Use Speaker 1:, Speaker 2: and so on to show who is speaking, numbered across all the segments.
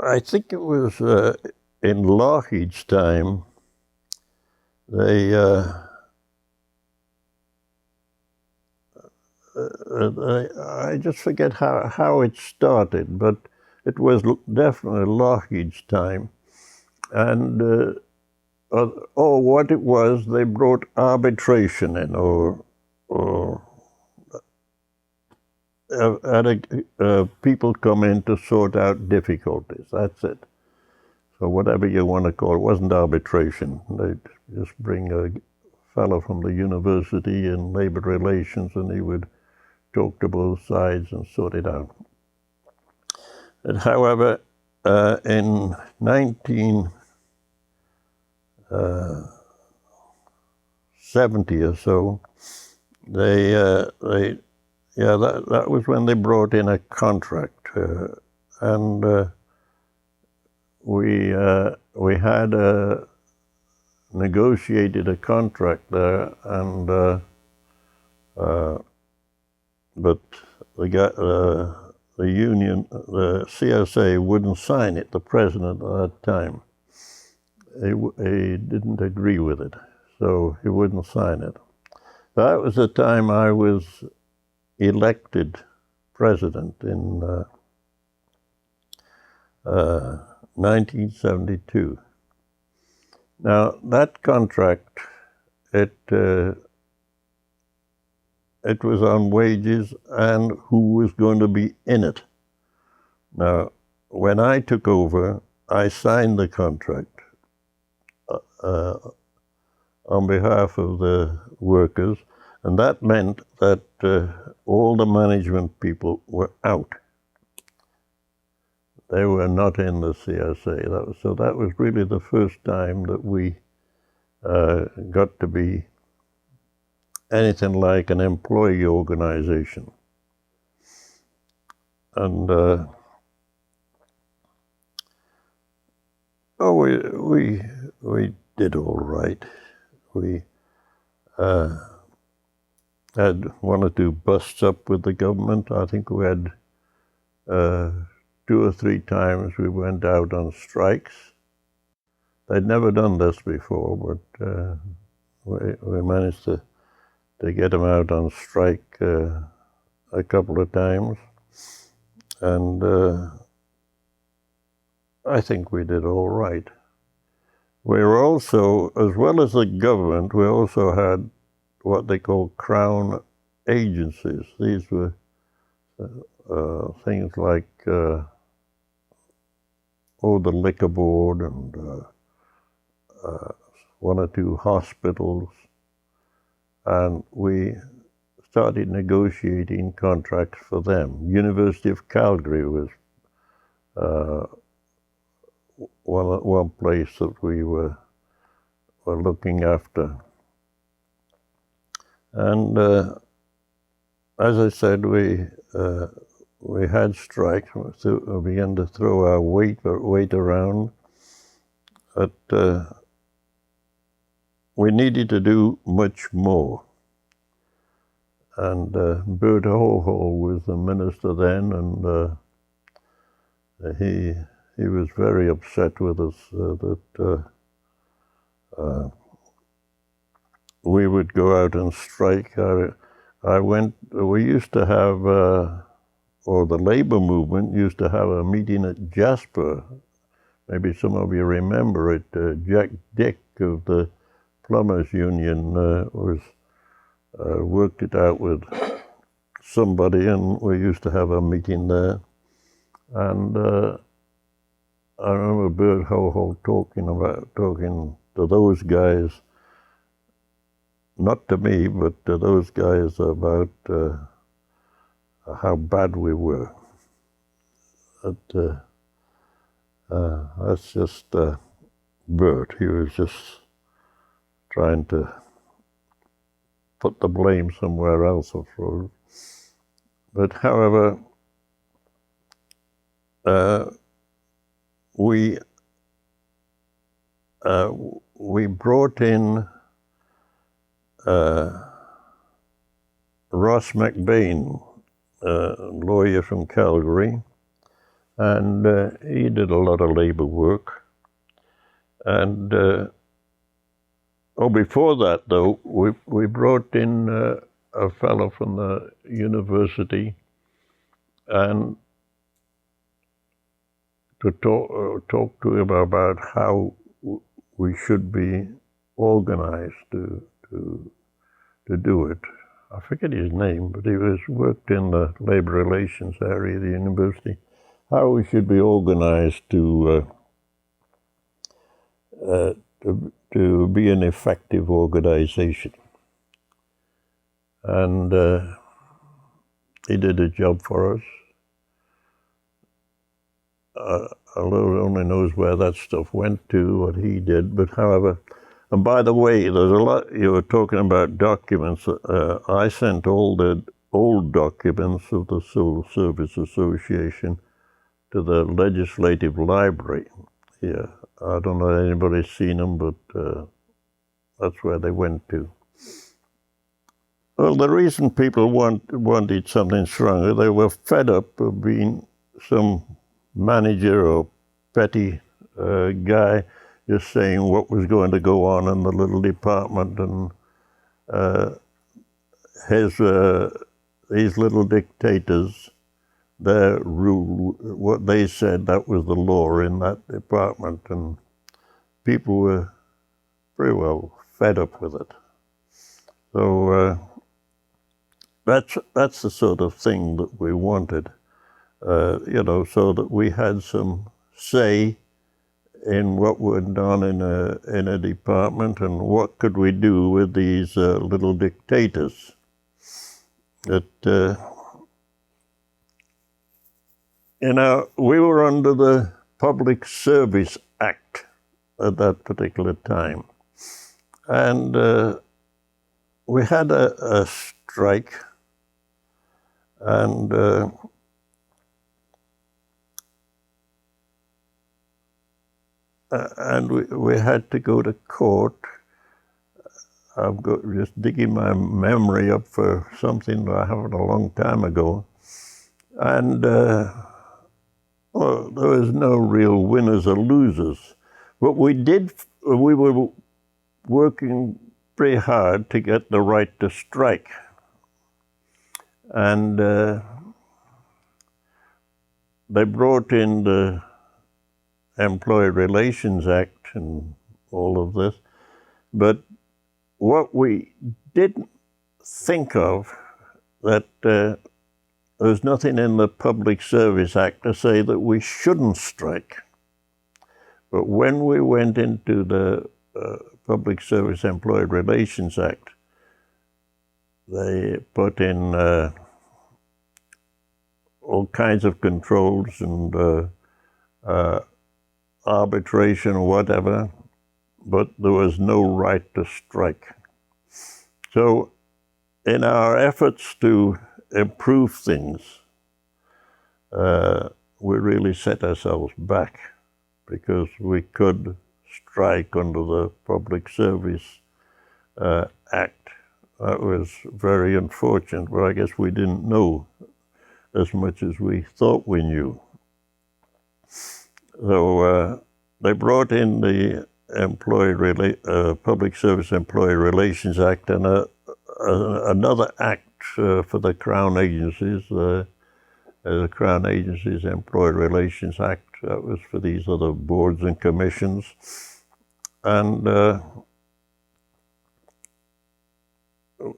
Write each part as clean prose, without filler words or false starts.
Speaker 1: I think it was in ALHI's time. I just forget how it started, but it was definitely ALHI's time. And what it was, they brought arbitration in, or people come in to sort out difficulties. That's it. So whatever you want to call it, wasn't arbitration. They'd just bring a fellow from the university in labor relations, and he would talk to both sides and sort it out. And however, in 1970 or so, that was when they brought in a contract, and we had negotiated a contract there, and but the union, the CSA, wouldn't sign it. The president at that time, he didn't agree with it, so he wouldn't sign it. That was the time I was elected president in 1972. Now that contract, it was on wages and who was going to be in it. Now, when I took over, I signed the contract on behalf of the workers, and that meant that all the management people were out. They were not in the CSA. So that was really the first time that we got to be anything like an employee organization. And we did all right. We had one or two busts up with the government. I think we had 2 or 3 times we went out on strikes. They'd never done this before, but we managed to get them out on strike a couple of times. And I think we did all right. We were also, as well as the government, we also had what they call crown agencies. These were things like the liquor board and 1 or 2 hospitals. And we started negotiating contracts for them. University of Calgary was one place that we were looking after. And as I said, we had strikes. We began to throw our weight around. But we needed to do much more. And Bert Holhol was the minister then, and he was very upset with us that we would go out and strike. We used to have, or the labor movement used to have a meeting at Jasper. Maybe some of you remember it. Jack Dick of the Plumbers Union worked it out with somebody, and we used to have a meeting there. And I remember Bert Holhol talking to those guys, not to me, but to those guys about how bad we were. That's just Bert. He was just trying to put the blame somewhere else, of course. But however, we brought in Ross McBain, a lawyer from Calgary, and he did a lot of labor work. And before that, though, we brought in a fellow from the university, and to talk to him about how we should be organized to do it. I forget his name, but he worked in the labor relations area of the university. How we should be organized to be an effective organization. And he did a job for us. Although only knows where that stuff went to, what he did. But however, and by the way, there's a lot, you were talking about documents. I sent all the old documents of the Civil Service Association to the Legislative Library here. I don't know if anybody's seen them, but that's where they went to. Well, the reason people wanted something stronger, they were fed up of being some manager or petty guy just saying what was going to go on in the little department, and these little dictators, their rule, what they said, that was the law in that department, and people were pretty well fed up with it. So that's the sort of thing that we wanted, you know, so that we had some say in what went on in a department, and what could we do with these little dictators. That you know, we were under the Public Service Act at that particular time, and we had a strike, and we had to go to court. I'm just digging my memory up for something that happened a long time ago. And well, there was no real winners or losers. But we were working pretty hard to get the right to strike. And they brought in the Employee Relations Act and all of this. But what we didn't think of, that there's nothing in the Public Service Act to say that we shouldn't strike. But when we went into the Public Service Employee Relations Act, they put in all kinds of controls and arbitration or whatever, but there was no right to strike. So in our efforts to improve things, we really set ourselves back, because we could strike under the Public Service Act. That was very unfortunate, but I guess we didn't know as much as we thought we knew. So they brought in the Public Service Employee Relations Act, and another act for the Crown Agencies, the Crown Agencies Employee Relations Act. That was for these other boards and commissions. And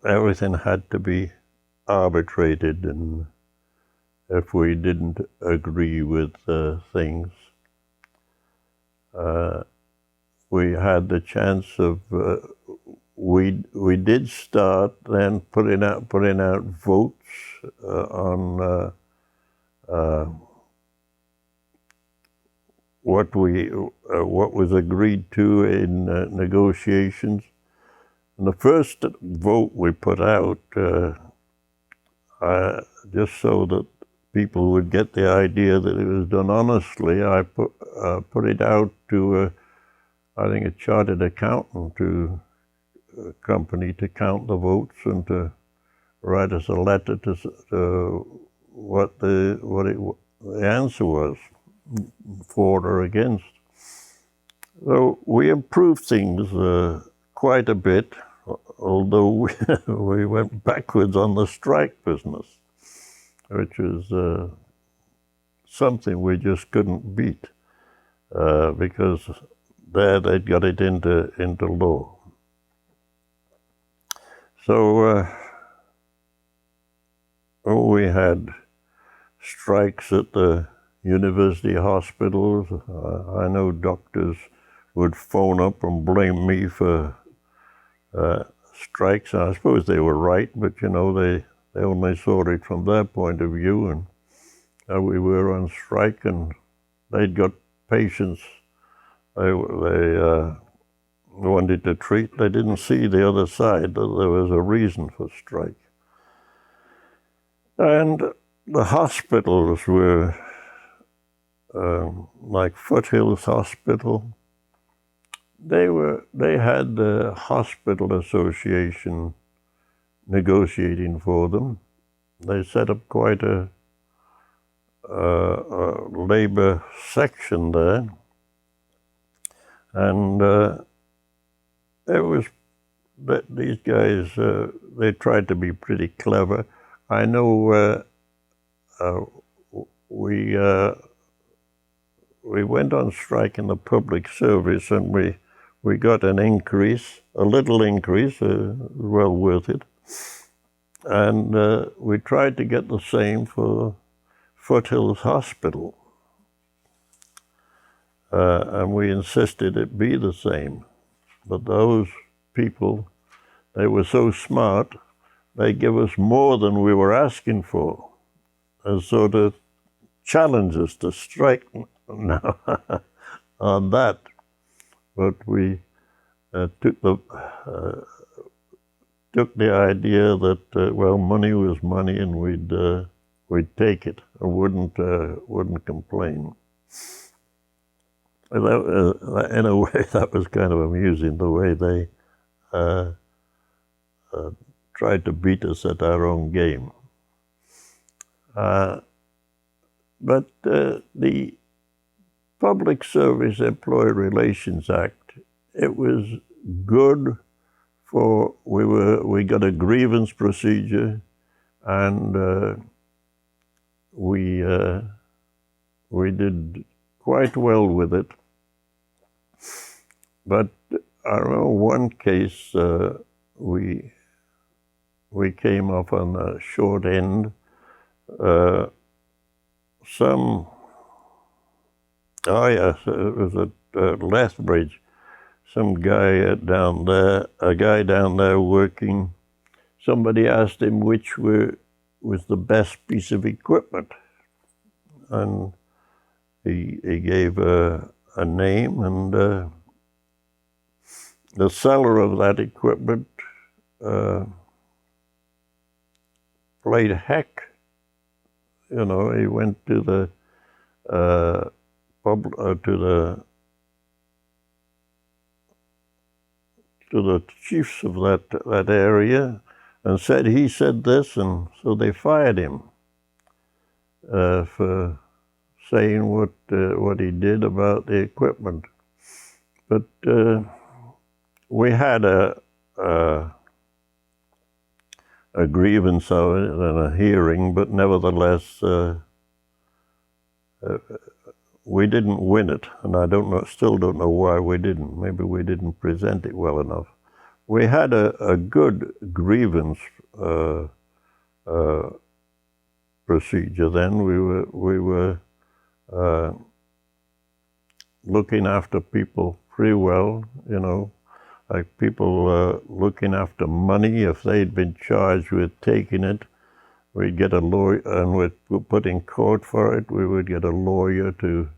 Speaker 1: everything had to be arbitrated, and if we didn't agree with things, we had the chance of, we did start then putting out votes on what was agreed to in negotiations. And the first vote we put out, just so that people would get the idea that it was done honestly, I put it out to, I think, a chartered accountant to a company to count the votes and to write us a letter to what the answer was, for or against. So we improved things quite a bit, although we went backwards on the strike business, which is something we just couldn't beat, because there they'd got it into law. So we had strikes at the university hospitals. I know doctors would phone up and blame me for strikes. I suppose they were right, but you know, they only saw it from their point of view, and we were on strike, and they'd got patients they wanted to treat. They didn't see the other side, that there was a reason for strike. And the hospitals were like Foothills Hospital. They had the hospital association negotiating for them. They set up quite a labor section there, and it was that these guys they tried to be pretty clever. I know we went on strike in the public service, and we got an increase, a little increase, well worth it. And we tried to get the same for Foothills Hospital. And we insisted it be the same. But those people, they were so smart, they give us more than we were asking for, as sort of challenge us to strike now on that. But we took the idea that well, money was money, and we'd take it. I wouldn't complain. In a way, that was kind of amusing, the way they tried to beat us at our own game. But the Public Service Employee Relations Act, it was good for, we got a grievance procedure, and we did quite well with it. But I remember one case we came up on a short end. It was at Lethbridge. Some guy down there, a guy down there working, somebody asked him which was the best piece of equipment. And he gave a name, and the seller of that equipment played heck. You know, he went to the to the chiefs of that area and said he said this, and so they fired him for saying what he did about the equipment. But we had a grievance of it and a hearing, but nevertheless we didn't win it, and I still don't know why we didn't. Maybe we didn't present it well enough. We had a good grievance procedure then. We were looking after people pretty well, you know, like people looking after money. If they'd been charged with taking it, we'd get a lawyer, and we'd put in court for it. We would get a lawyer to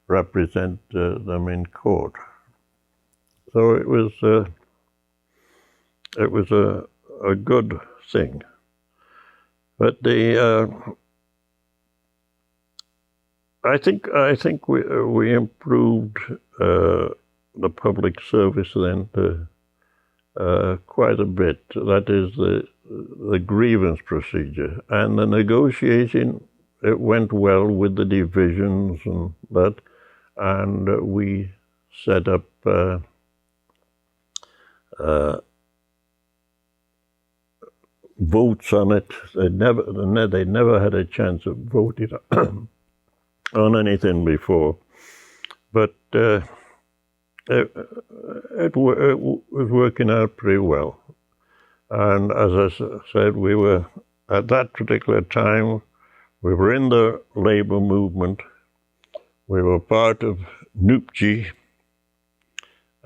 Speaker 1: represent them in court. So it was a good thing. But I think we improved the public service then quite a bit. That is the grievance procedure and the negotiating. it went well with the divisions and that, and we set up votes on it. They never had a chance of voting on anything before, but it was working out pretty well. And as I said, we were, at that particular time, we were in the labor movement. We were part of AUPE,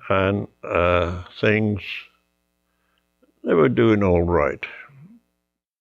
Speaker 1: and things, they were doing all right.